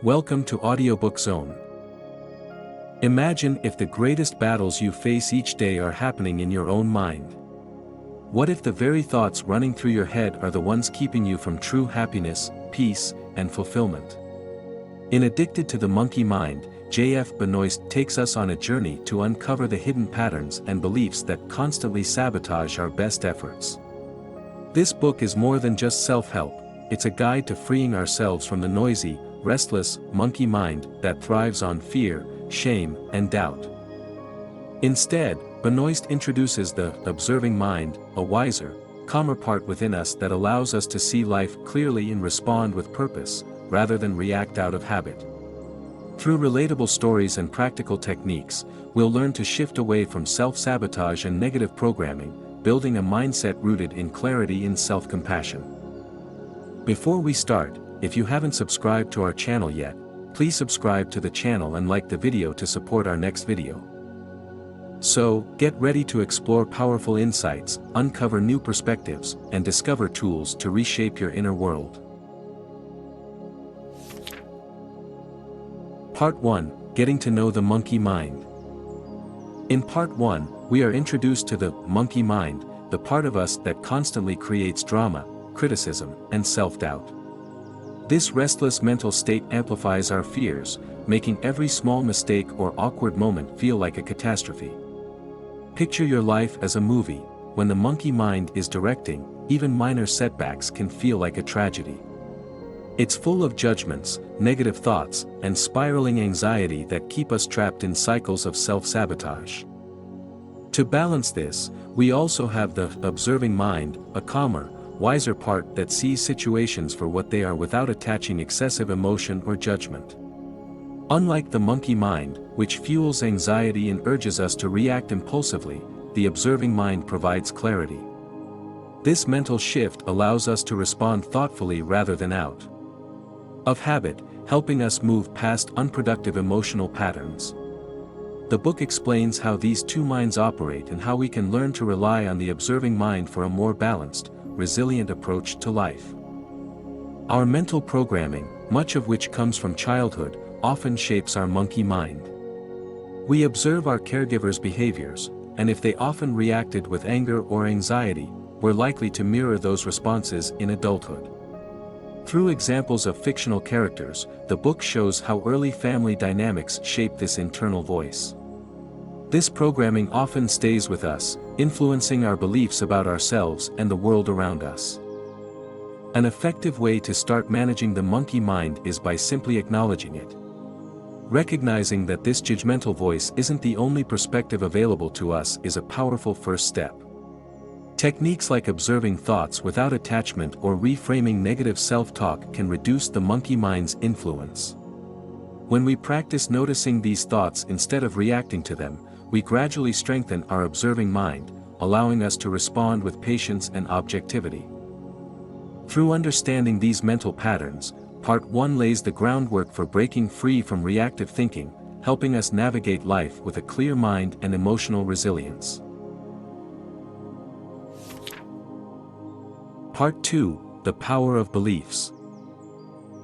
Welcome to Audiobook Zone. Imagine if the greatest battles you face each day are happening in your own mind. What if the very thoughts running through your head are the ones keeping you from true happiness, peace, and fulfillment? In Addicted to the Monkey Mind, J.F. Benoist takes us on a journey to uncover the hidden patterns and beliefs that constantly sabotage our best efforts. This book is more than just self-help, it's a guide to freeing ourselves from the noisy, restless, monkey mind that thrives on fear, shame, and doubt. Instead, Benoist introduces the observing mind, a wiser, calmer part within us that allows us to see life clearly and respond with purpose, rather than react out of habit. Through relatable stories and practical techniques, we'll learn to shift away from self-sabotage and negative programming, building a mindset rooted in clarity and self-compassion. Before we start, if you haven't subscribed to our channel yet, please subscribe to the channel and like the video to support our next video. So, get ready to explore powerful insights, uncover new perspectives, and discover tools to reshape your inner world. Part 1, Getting to Know the Monkey Mind. In Part 1, we are introduced to the monkey mind, the part of us that constantly creates drama, criticism, and self-doubt. This restless mental state amplifies our fears, making every small mistake or awkward moment feel like a catastrophe. Picture your life as a movie. When the monkey mind is directing, even minor setbacks can feel like a tragedy. It's full of judgments, negative thoughts, and spiraling anxiety that keep us trapped in cycles of self-sabotage. To balance this, we also have the observing mind, a calmer, wiser part that sees situations for what they are without attaching excessive emotion or judgment. Unlike the monkey mind, which fuels anxiety and urges us to react impulsively, the observing mind provides clarity. This mental shift allows us to respond thoughtfully rather than out of habit, helping us move past unproductive emotional patterns. The book explains how these two minds operate and how we can learn to rely on the observing mind for a more balanced, resilient approach to life. Our mental programming, much of which comes from childhood, often shapes our monkey mind. We observe our caregivers' behaviors, and if they often reacted with anger or anxiety, we're likely to mirror those responses in adulthood. Through examples of fictional characters, the book shows how early family dynamics shape this internal voice. This programming often stays with us, influencing our beliefs about ourselves and the world around us. An effective way to start managing the monkey mind is by simply acknowledging it. Recognizing that this judgmental voice isn't the only perspective available to us is a powerful first step. Techniques like observing thoughts without attachment or reframing negative self-talk can reduce the monkey mind's influence. When we practice noticing these thoughts instead of reacting to them, we gradually strengthen our observing mind, allowing us to respond with patience and objectivity. Through understanding these mental patterns, Part 1 lays the groundwork for breaking free from reactive thinking, helping us navigate life with a clear mind and emotional resilience. Part 2, The Power of Beliefs.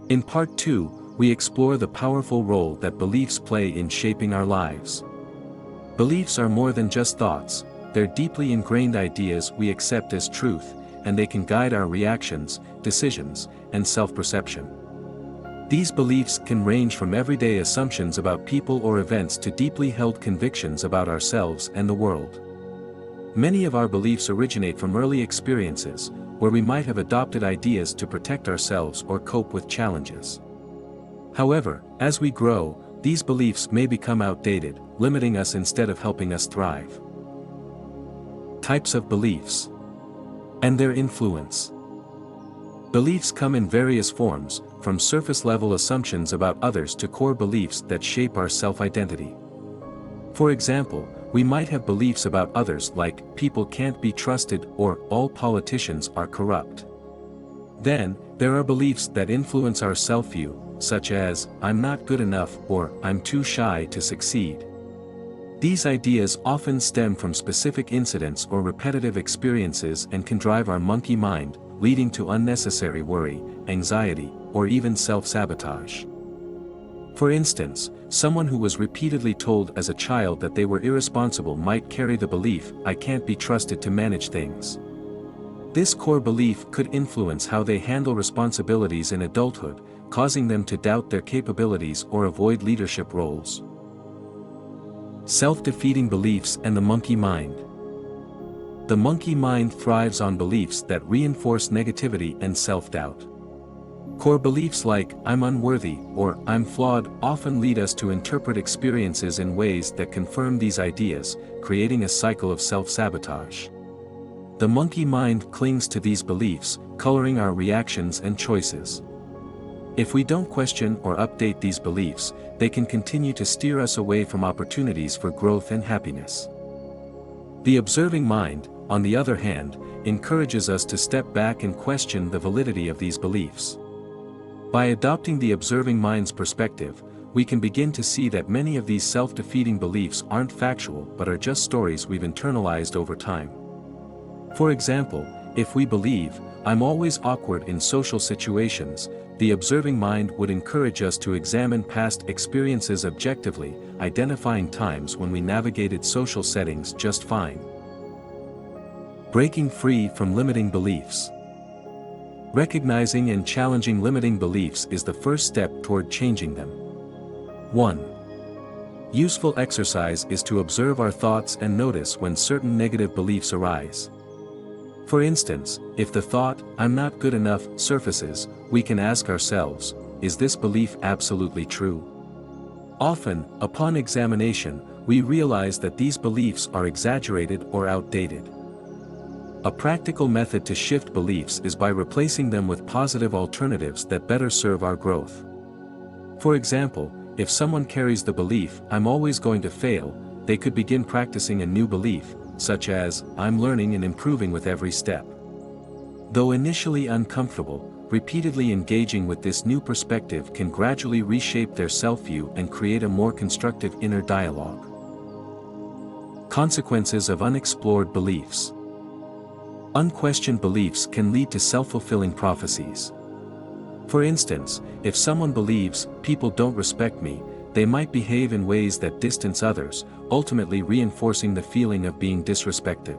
In Part 2, we explore the powerful role that beliefs play in shaping our lives. Beliefs are more than just thoughts, they're deeply ingrained ideas we accept as truth, and they can guide our reactions, decisions, and self-perception. These beliefs can range from everyday assumptions about people or events to deeply held convictions about ourselves and the world. Many of our beliefs originate from early experiences, where we might have adopted ideas to protect ourselves or cope with challenges. However, as we grow, these beliefs may become outdated, limiting us instead of helping us thrive. Types of beliefs and their influence. Beliefs come in various forms, from surface-level assumptions about others to core beliefs that shape our self-identity. For example, we might have beliefs about others like, people can't be trusted, or all politicians are corrupt. Then, there are beliefs that influence our self-view, such as, I'm not good enough, or I'm too shy to succeed. These ideas often stem from specific incidents or repetitive experiences and can drive our monkey mind, leading to unnecessary worry, anxiety, or even self-sabotage. For instance, someone who was repeatedly told as a child that they were irresponsible might carry the belief, "I can't be trusted to manage things." This core belief could influence how they handle responsibilities in adulthood, causing them to doubt their capabilities or avoid leadership roles. Self-defeating beliefs and the monkey mind. The monkey mind thrives on beliefs that reinforce negativity and self-doubt. Core beliefs like, "I'm unworthy," or "I'm flawed," often lead us to interpret experiences in ways that confirm these ideas, creating a cycle of self-sabotage. The monkey mind clings to these beliefs, coloring our reactions and choices. If we don't question or update these beliefs, they can continue to steer us away from opportunities for growth and happiness. The observing mind, on the other hand, encourages us to step back and question the validity of these beliefs. By adopting the observing mind's perspective, we can begin to see that many of these self-defeating beliefs aren't factual but are just stories we've internalized over time. For example, if we believe, "I'm always awkward in social situations," the observing mind would encourage us to examine past experiences objectively, identifying times when we navigated social settings just fine. Breaking free from limiting beliefs. Recognizing and challenging limiting beliefs is the first step toward changing them. 1. Useful exercise is to observe our thoughts and notice when certain negative beliefs arise. For instance, if the thought, "I'm not good enough," surfaces, we can ask ourselves, is this belief absolutely true? Often, upon examination, we realize that these beliefs are exaggerated or outdated. A practical method to shift beliefs is by replacing them with positive alternatives that better serve our growth. For example, if someone carries the belief, "I'm always going to fail," they could begin practicing a new belief, such as, "I'm learning and improving with every step." Though initially uncomfortable, repeatedly engaging with this new perspective can gradually reshape their self-view and create a more constructive inner dialogue. Consequences of unexplored beliefs. Unquestioned beliefs can lead to self-fulfilling prophecies. For instance, if someone believes, "People don't respect me," they might behave in ways that distance others, ultimately reinforcing the feeling of being disrespected.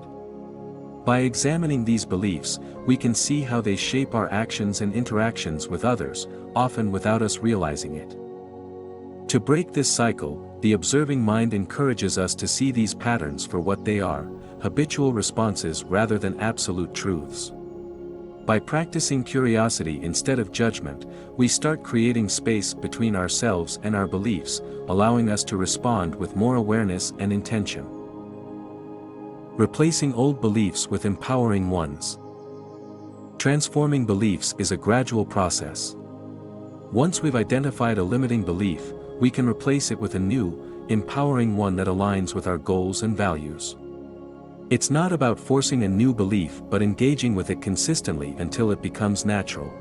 By examining these beliefs, we can see how they shape our actions and interactions with others, often without us realizing it. To break this cycle, the observing mind encourages us to see these patterns for what they are, habitual responses rather than absolute truths. By practicing curiosity instead of judgment, we start creating space between ourselves and our beliefs, allowing us to respond with more awareness and intention. Replacing old beliefs with empowering ones. Transforming beliefs is a gradual process. Once we've identified a limiting belief, we can replace it with a new, empowering one that aligns with our goals and values. It's not about forcing a new belief but engaging with it consistently until it becomes natural.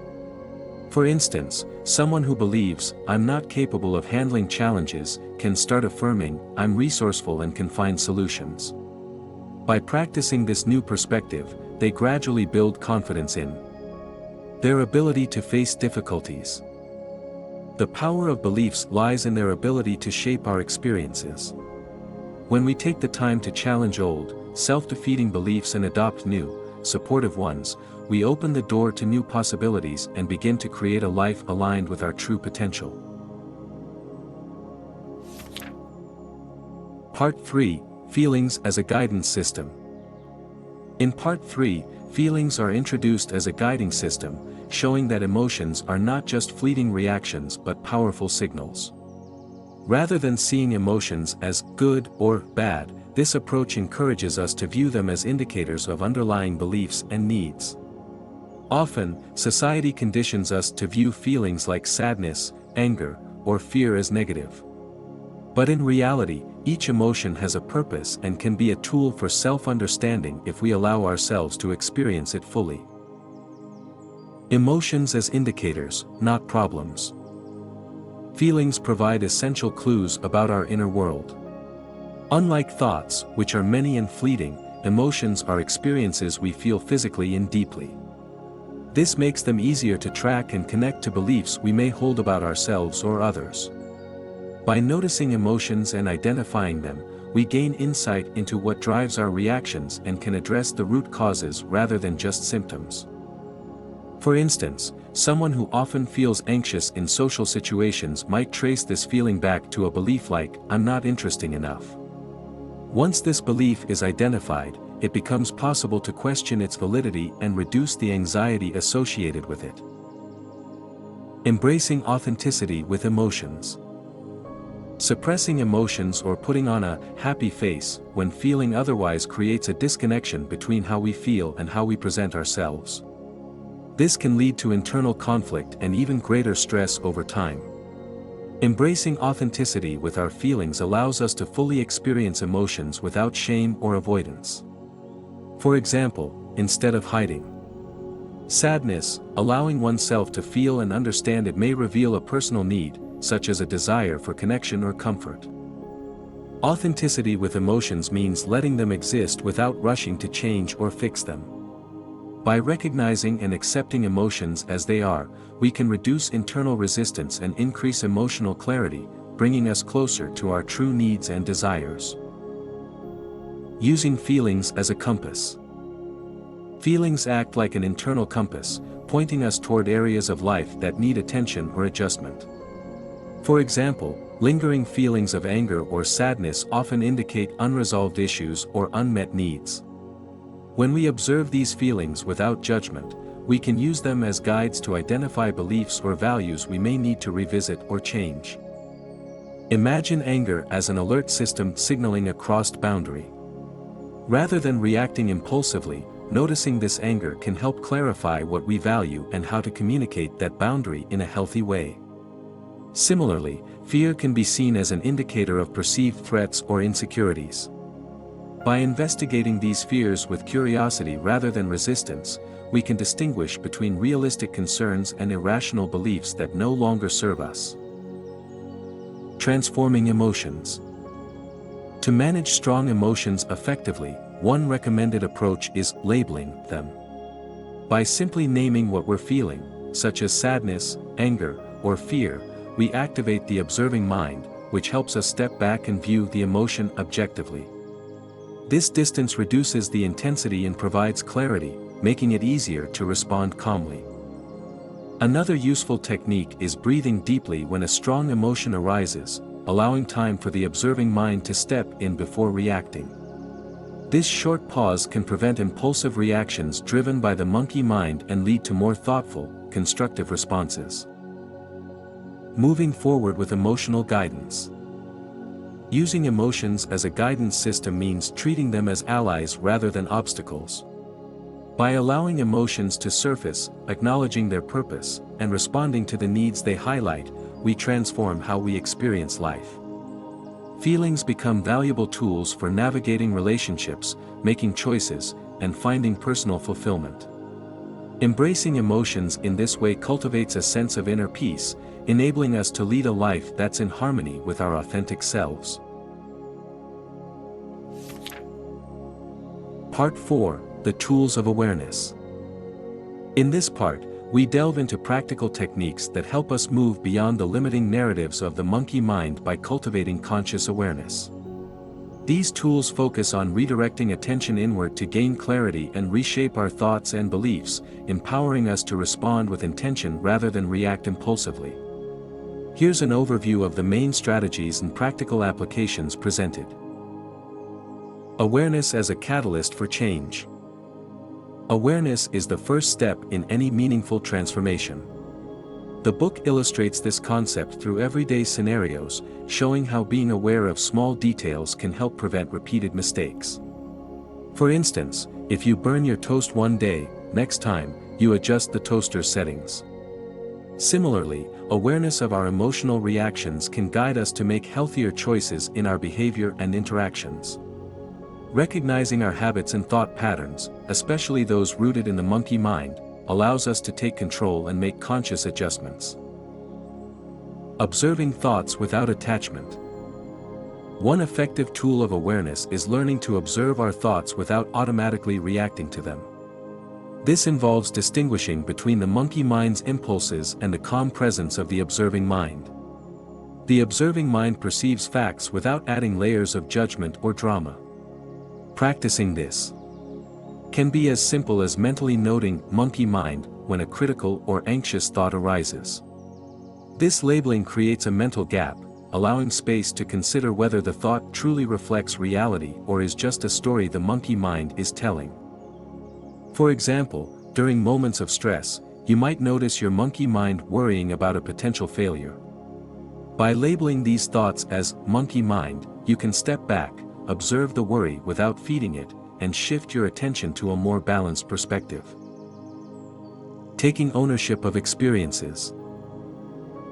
For instance, someone who believes, "I'm not capable of handling challenges," can start affirming, "I'm resourceful and can find solutions." By practicing this new perspective, they gradually build confidence in their ability to face difficulties. The power of beliefs lies in their ability to shape our experiences. When we take the time to challenge old, self-defeating beliefs and adopt new, supportive ones, we open the door to new possibilities and begin to create a life aligned with our true potential. Part 3, Feelings as a Guidance System. In Part 3, feelings are introduced as a guiding system, showing that emotions are not just fleeting reactions but powerful signals. Rather than seeing emotions as good or bad, this approach encourages us to view them as indicators of underlying beliefs and needs. Often, society conditions us to view feelings like sadness, anger, or fear as negative. But in reality, each emotion has a purpose and can be a tool for self-understanding if we allow ourselves to experience it fully. Emotions as indicators, not problems. Feelings provide essential clues about our inner world. Unlike thoughts, which are many and fleeting, emotions are experiences we feel physically and deeply. This makes them easier to track and connect to beliefs we may hold about ourselves or others. By noticing emotions and identifying them, we gain insight into what drives our reactions and can address the root causes rather than just symptoms. For instance, someone who often feels anxious in social situations might trace this feeling back to a belief like, "I'm not interesting enough." Once this belief is identified, it becomes possible to question its validity and reduce the anxiety associated with it. Embracing authenticity with emotions. Suppressing emotions or putting on a happy face when feeling otherwise creates a disconnection between how we feel and how we present ourselves. This can lead to internal conflict and even greater stress over time. Embracing authenticity with our feelings allows us to fully experience emotions without shame or avoidance. For example, instead of hiding sadness, allowing oneself to feel and understand it may reveal a personal need, such as a desire for connection or comfort. Authenticity with emotions means letting them exist without rushing to change or fix them. By recognizing and accepting emotions as they are, we can reduce internal resistance and increase emotional clarity, bringing us closer to our true needs and desires. Using feelings as a compass. Feelings act like an internal compass, pointing us toward areas of life that need attention or adjustment. For example, lingering feelings of anger or sadness often indicate unresolved issues or unmet needs. When we observe these feelings without judgment, we can use them as guides to identify beliefs or values we may need to revisit or change. Imagine anger as an alert system signaling a crossed boundary. Rather than reacting impulsively, noticing this anger can help clarify what we value and how to communicate that boundary in a healthy way. Similarly, fear can be seen as an indicator of perceived threats or insecurities. By investigating these fears with curiosity rather than resistance, we can distinguish between realistic concerns and irrational beliefs that no longer serve us. Transforming emotions. To manage strong emotions effectively, one recommended approach is labeling them. By simply naming what we're feeling, such as sadness, anger, or fear, we activate the observing mind, which helps us step back and view the emotion objectively. This distance reduces the intensity and provides clarity, making it easier to respond calmly. Another useful technique is breathing deeply when a strong emotion arises, allowing time for the observing mind to step in before reacting. This short pause can prevent impulsive reactions driven by the monkey mind and lead to more thoughtful, constructive responses. Moving forward with emotional guidance. Using emotions as a guidance system means treating them as allies rather than obstacles. By allowing emotions to surface, acknowledging their purpose, and responding to the needs they highlight, we transform how we experience life. Feelings become valuable tools for navigating relationships, making choices, and finding personal fulfillment. Embracing emotions in this way cultivates a sense of inner peace, enabling us to lead a life that's in harmony with our authentic selves. Part 4: The Tools of Awareness. In this part, we delve into practical techniques that help us move beyond the limiting narratives of the monkey mind by cultivating conscious awareness. These tools focus on redirecting attention inward to gain clarity and reshape our thoughts and beliefs, empowering us to respond with intention rather than react impulsively. Here's an overview of the main strategies and practical applications presented. Awareness as a catalyst for change. Awareness is the first step in any meaningful transformation. The book illustrates this concept through everyday scenarios, showing how being aware of small details can help prevent repeated mistakes. For instance, if you burn your toast one day, next time, you adjust the toaster's settings. Similarly, awareness of our emotional reactions can guide us to make healthier choices in our behavior and interactions. Recognizing our habits and thought patterns, especially those rooted in the monkey mind, allows us to take control and make conscious adjustments. Observing thoughts without attachment. One effective tool of awareness is learning to observe our thoughts without automatically reacting to them. This involves distinguishing between the monkey mind's impulses and the calm presence of the observing mind. The observing mind perceives facts without adding layers of judgment or drama. Practicing this can be as simple as mentally noting monkey mind when a critical or anxious thought arises. This labeling creates a mental gap, allowing space to consider whether the thought truly reflects reality or is just a story the monkey mind is telling. For example, during moments of stress, you might notice your monkey mind worrying about a potential failure. By labeling these thoughts as monkey mind, you can step back, observe the worry without feeding it, and shift your attention to a more balanced perspective. Taking ownership of experiences.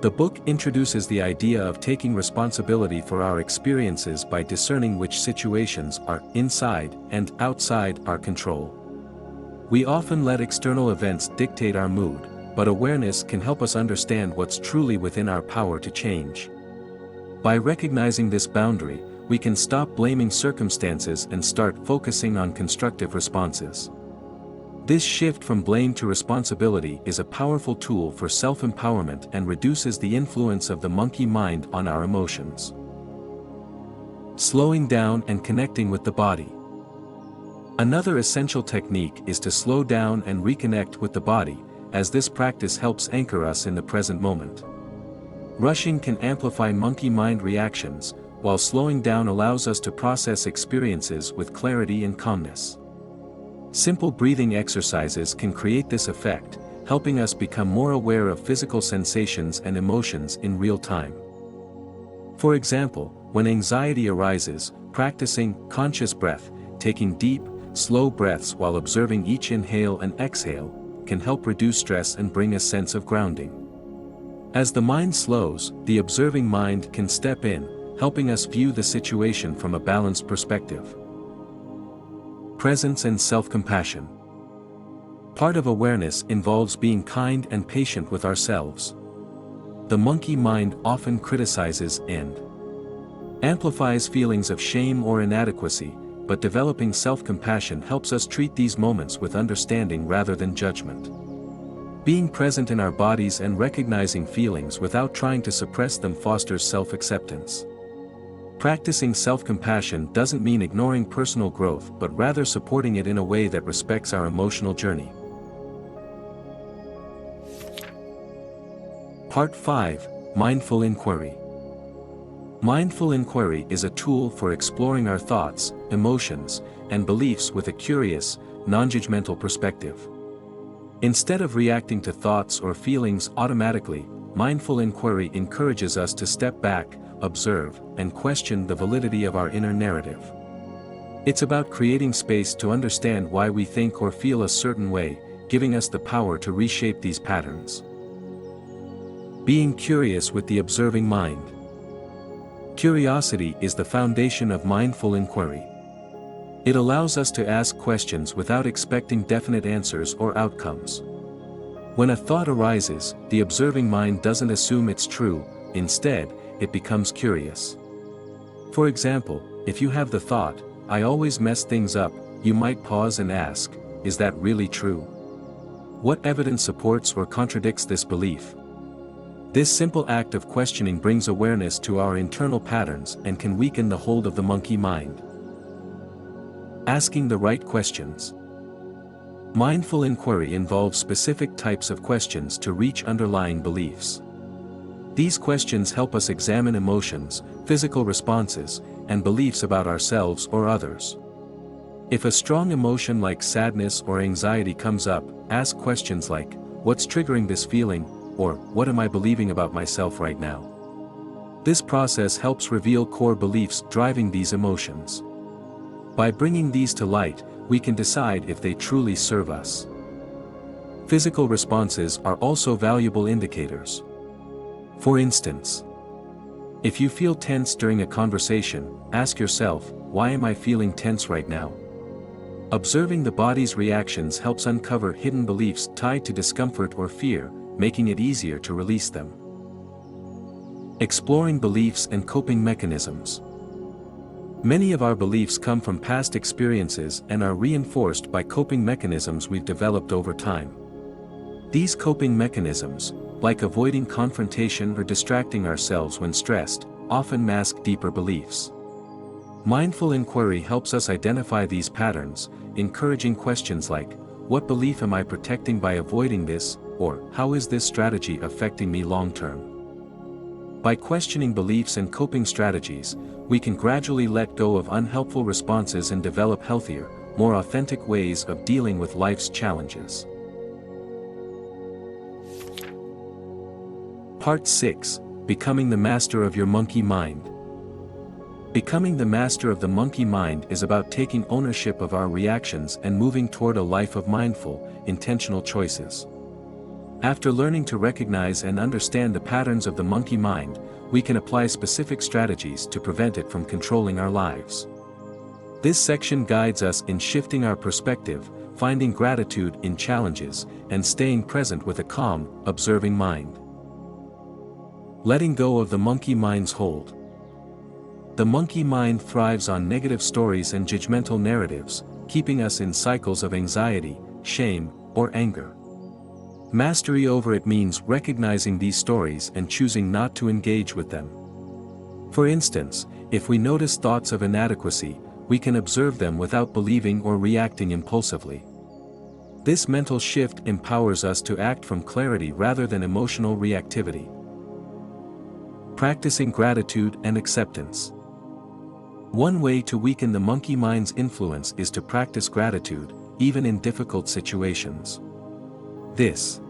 The book introduces the idea of taking responsibility for our experiences by discerning which situations are inside and outside our control. We often let external events dictate our mood, but awareness can help us understand what's truly within our power to change. By recognizing this boundary, we can stop blaming circumstances and start focusing on constructive responses. This shift from blame to responsibility is a powerful tool for self-empowerment and reduces the influence of the monkey mind on our emotions. Slowing down and connecting with the body. Another essential technique is to slow down and reconnect with the body, as this practice helps anchor us in the present moment. Rushing can amplify monkey mind reactions, while slowing down allows us to process experiences with clarity and calmness. Simple breathing exercises can create this effect, helping us become more aware of physical sensations and emotions in real time. For example, when anxiety arises, practicing conscious breath, taking deep, slow breaths while observing each inhale and exhale, can help reduce stress and bring a sense of grounding. As the mind slows, the observing mind can step in, helping us view the situation from a balanced perspective. Presence and self-compassion. Part of awareness involves being kind and patient with ourselves. The monkey mind often criticizes and amplifies feelings of shame or inadequacy, but developing self-compassion helps us treat these moments with understanding rather than judgment. Being present in our bodies and recognizing feelings without trying to suppress them fosters self-acceptance. Practicing self-compassion doesn't mean ignoring personal growth but rather supporting it in a way that respects our emotional journey. Part 5. Mindful Inquiry. Mindful inquiry is a tool for exploring our thoughts, emotions, and beliefs with a curious, non-judgmental perspective. Instead of reacting to thoughts or feelings automatically, mindful inquiry encourages us to step back, observe, and question the validity of our inner narrative. It's about creating space to understand why we think or feel a certain way, giving us the power to reshape these patterns. Being curious with the observing mind. Curiosity is the foundation of mindful inquiry. It allows us to ask questions without expecting definite answers or outcomes. When a thought arises, the observing mind doesn't assume it's true, instead, it becomes curious. For example, if you have the thought, "I always mess things up," you might pause and ask, "Is that really true? What evidence supports or contradicts this belief?" This simple act of questioning brings awareness to our internal patterns and can weaken the hold of the monkey mind. Asking the right questions. Mindful inquiry involves specific types of questions to reach underlying beliefs. These questions help us examine emotions, physical responses, and beliefs about ourselves or others. If a strong emotion like sadness or anxiety comes up, ask questions like, "What's triggering this feeling?" or "What am I believing about myself right now?" This process helps reveal core beliefs driving these emotions. By bringing these to light, we can decide if they truly serve us. Physical responses are also valuable indicators. For instance, if you feel tense during a conversation, ask yourself, "Why am I feeling tense right now?" Observing the body's reactions helps uncover hidden beliefs tied to discomfort or fear, making it easier to release them. Exploring beliefs and coping mechanisms. Many of our beliefs come from past experiences and are reinforced by coping mechanisms we've developed over time. These coping mechanisms, like avoiding confrontation or distracting ourselves when stressed, often mask deeper beliefs. Mindful inquiry helps us identify these patterns, encouraging questions like, "What belief am I protecting by avoiding this?" or "How is this strategy affecting me long-term?" By questioning beliefs and coping strategies, we can gradually let go of unhelpful responses and develop healthier, more authentic ways of dealing with life's challenges. Part 6. Becoming the Master of Your Monkey Mind. Becoming the master of the monkey mind is about taking ownership of our reactions and moving toward a life of mindful, intentional choices. After learning to recognize and understand the patterns of the monkey mind, we can apply specific strategies to prevent it from controlling our lives. This section guides us in shifting our perspective, finding gratitude in challenges, and staying present with a calm, observing mind. Letting go of the monkey mind's hold. The monkey mind thrives on negative stories and judgmental narratives, keeping us in cycles of anxiety, shame, or anger. Mastery over it means recognizing these stories and choosing not to engage with them. For instance, if we notice thoughts of inadequacy, we can observe them without believing or reacting impulsively. This mental shift empowers us to act from clarity rather than emotional reactivity. Practicing gratitude and acceptance. One way to weaken the monkey mind's influence is to practice gratitude, even in difficult situations. This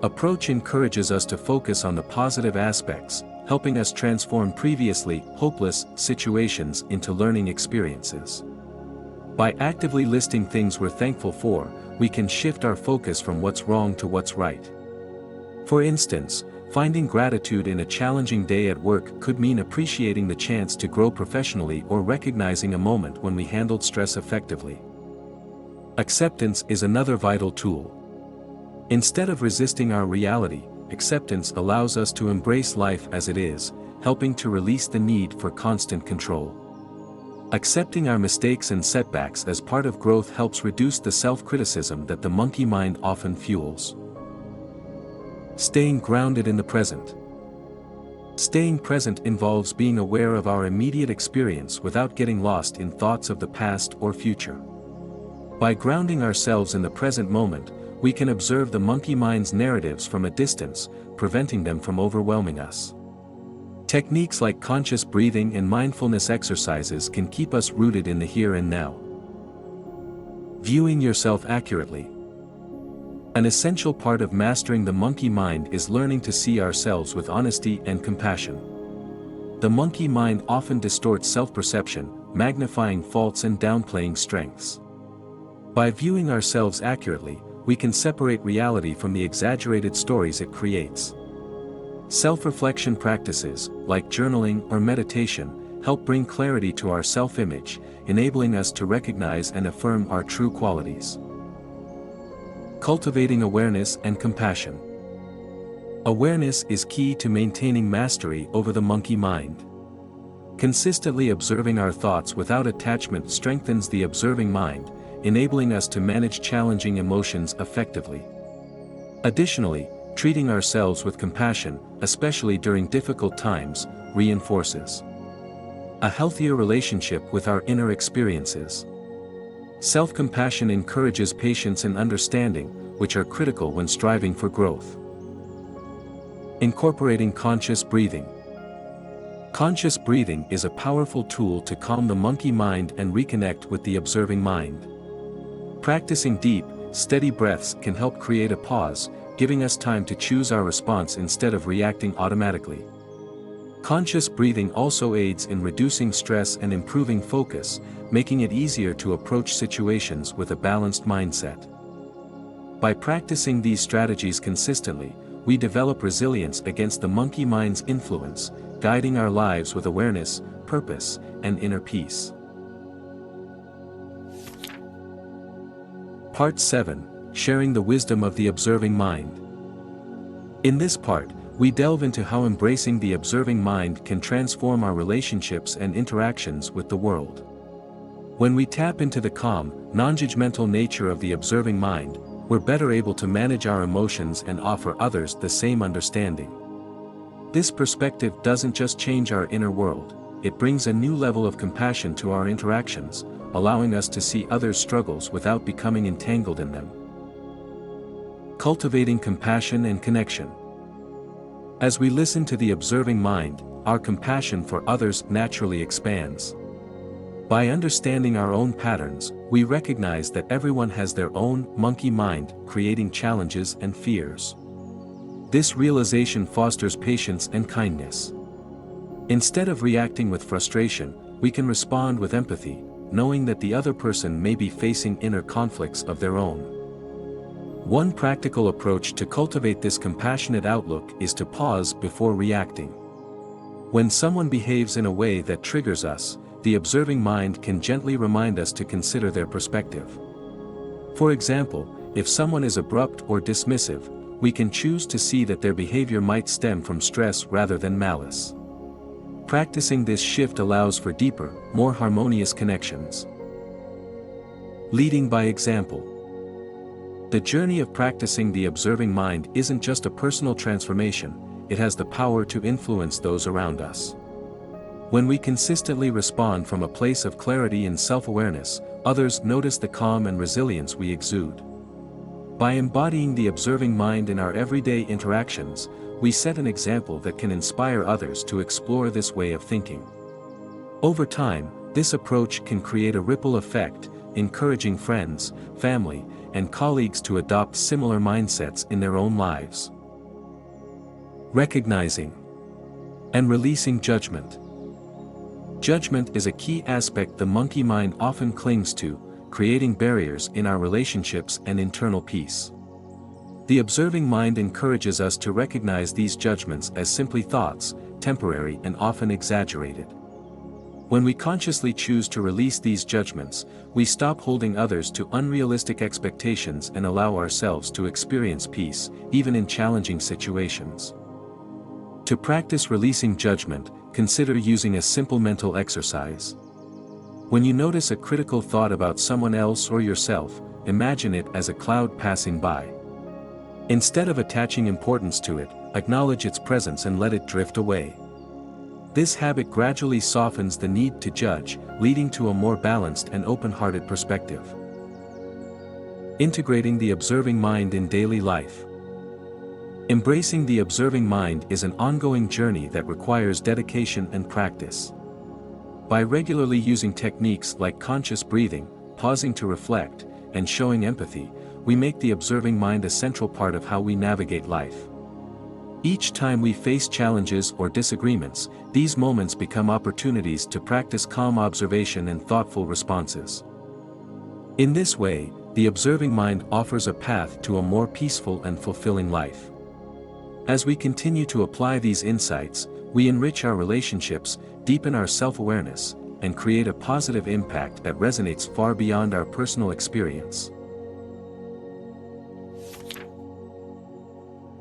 approach encourages us to focus on the positive aspects, helping us transform previously hopeless situations into learning experiences. By actively listing things we're thankful for, we can shift our focus from what's wrong to what's right. For instance, finding gratitude in a challenging day at work could mean appreciating the chance to grow professionally or recognizing a moment when we handled stress effectively. Acceptance is another vital tool. Instead of resisting our reality, acceptance allows us to embrace life as it is, helping to release the need for constant control. Accepting our mistakes and setbacks as part of growth helps reduce the self-criticism that the monkey mind often fuels. Staying grounded in the present. Staying present involves being aware of our immediate experience without getting lost in thoughts of the past or future. By grounding ourselves in the present moment, we can observe the monkey mind's narratives from a distance, preventing them from overwhelming us. Techniques like conscious breathing and mindfulness exercises can keep us rooted in the here and now. Viewing yourself accurately. An essential part of mastering the monkey mind is learning to see ourselves with honesty and compassion. The monkey mind often distorts self-perception, magnifying faults and downplaying strengths. By viewing ourselves accurately, we can separate reality from the exaggerated stories it creates. Self-reflection practices, like journaling or meditation, help bring clarity to our self-image, enabling us to recognize and affirm our true qualities. Cultivating awareness and compassion. Awareness is key to maintaining mastery over the monkey mind. Consistently observing our thoughts without attachment strengthens the observing mind, enabling us to manage challenging emotions effectively. Additionally, treating ourselves with compassion, especially during difficult times, reinforces a healthier relationship with our inner experiences. Self-compassion encourages patience and understanding, which are critical when striving for growth. Incorporating conscious breathing. Conscious breathing is a powerful tool to calm the monkey mind and reconnect with the observing mind. Practicing deep, steady breaths can help create a pause, giving us time to choose our response instead of reacting automatically. Conscious breathing also aids in reducing stress and improving focus, making it easier to approach situations with a balanced mindset. By practicing these strategies consistently, we develop resilience against the monkey mind's influence, guiding our lives with awareness, purpose, and inner peace. Part 7. Sharing the Wisdom of the Observing Mind. In this part, we delve into how embracing the observing mind can transform our relationships and interactions with the world. When we tap into the calm, non-judgmental nature of the observing mind, we're better able to manage our emotions and offer others the same understanding. This perspective doesn't just change our inner world, it brings a new level of compassion to our interactions, allowing us to see others' struggles without becoming entangled in them. Cultivating compassion and connection. As we listen to the observing mind, our compassion for others naturally expands. By understanding our own patterns, we recognize that everyone has their own monkey mind, creating challenges and fears. This realization fosters patience and kindness. Instead of reacting with frustration, we can respond with empathy, knowing that the other person may be facing inner conflicts of their own. One practical approach to cultivate this compassionate outlook is to pause before reacting. When someone behaves in a way that triggers us, the observing mind can gently remind us to consider their perspective. For example, if someone is abrupt or dismissive, we can choose to see that their behavior might stem from stress rather than malice. Practicing this shift allows for deeper, more harmonious connections. Leading by example. The journey of practicing the observing mind isn't just a personal transformation, it has the power to influence those around us. When we consistently respond from a place of clarity and self-awareness, others notice the calm and resilience we exude. By embodying the observing mind in our everyday interactions, we set an example that can inspire others to explore this way of thinking. Over time, this approach can create a ripple effect, encouraging friends, family, and colleagues to adopt similar mindsets in their own lives. Recognizing and releasing judgment. Judgment is a key aspect the monkey mind often clings to, creating barriers in our relationships and internal peace. The observing mind encourages us to recognize these judgments as simply thoughts, temporary and often exaggerated. When we consciously choose to release these judgments, we stop holding others to unrealistic expectations and allow ourselves to experience peace, even in challenging situations. To practice releasing judgment, consider using a simple mental exercise. When you notice a critical thought about someone else or yourself, imagine it as a cloud passing by. Instead of attaching importance to it, acknowledge its presence and let it drift away. This habit gradually softens the need to judge, leading to a more balanced and open-hearted perspective. Integrating the observing mind in daily life. Embracing the observing mind is an ongoing journey that requires dedication and practice. By regularly using techniques like conscious breathing, pausing to reflect, and showing empathy, we make the observing mind a central part of how we navigate life. Each time we face challenges or disagreements, these moments become opportunities to practice calm observation and thoughtful responses. In this way, the observing mind offers a path to a more peaceful and fulfilling life. As we continue to apply these insights, we enrich our relationships, deepen our self-awareness, and create a positive impact that resonates far beyond our personal experience.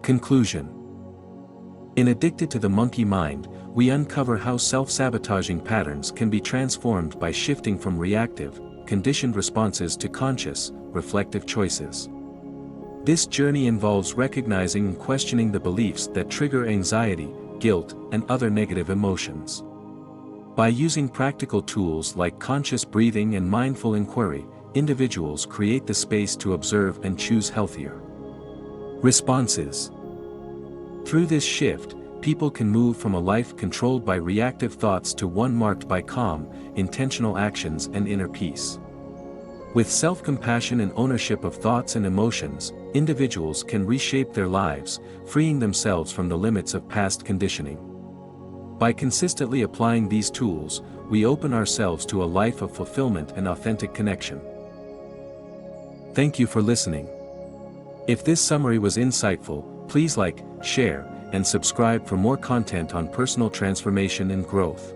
Conclusion. In Addicted to the Monkey Mind, we uncover how self-sabotaging patterns can be transformed by shifting from reactive, conditioned responses to conscious, reflective choices. This journey involves recognizing and questioning the beliefs that trigger anxiety, guilt, and other negative emotions. By using practical tools like conscious breathing and mindful inquiry, individuals create the space to observe and choose healthier responses. Through this shift, people can move from a life controlled by reactive thoughts to one marked by calm, intentional actions and inner peace. With self-compassion and ownership of thoughts and emotions, individuals can reshape their lives, freeing themselves from the limits of past conditioning. By consistently applying these tools, we open ourselves to a life of fulfillment and authentic connection. Thank you for listening. If this summary was insightful, please like, share, and subscribe for more content on personal transformation and growth.